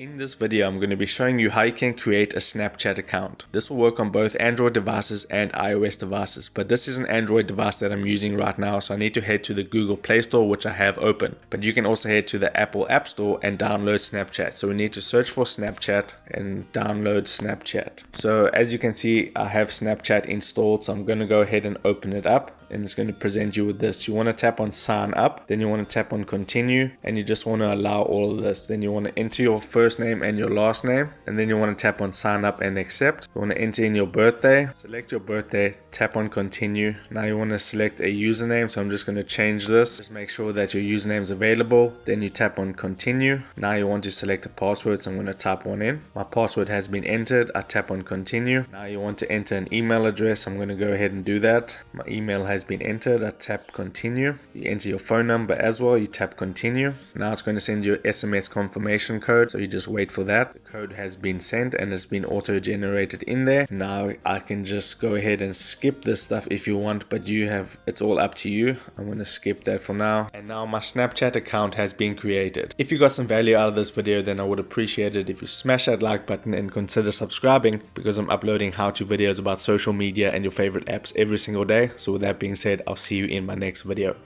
In this video, I'm going to be showing you how you can create a Snapchat account. This will work on both Android devices and iOS devices, but this is an Android device that I'm using right now, so I need to head to the Google Play Store, which I have open. But you can also head to the Apple App Store and download Snapchat. So we need to search for Snapchat and download Snapchat. So as you can see, I have Snapchat installed, so I'm going to go ahead and open it up. And it's going to present you with this. You want to tap on sign up, then you want to tap on continue, and you just want to allow all of this. Then you want to enter your first name and your last name, and then you want to tap on sign up and accept. You want to enter in your birthday, select your birthday, tap on continue. Now you want to select a username, so I'm just going to change this. Just make sure that your username is available. Then you tap on continue. Now you want to select a password, so I'm going to type one in. My password has been entered. I tap on continue. Now you want to enter an email address. I'm going to go ahead and do that. My email has been entered. I tap continue. You enter your phone number as well. You tap continue. Now it's going to send you an SMS confirmation code, so you just wait for that. The code has been sent and it's been auto-generated in there. Now I can just go ahead and skip this stuff if you want, but it's all up to you. I'm going to skip that for now. And now my Snapchat account has been created. If you got some value out of this video, then I would appreciate it if you smash that like button and consider subscribing, because I'm uploading how-to videos about social media and your favorite apps every single day. So with that being said, I'll see you in my next video.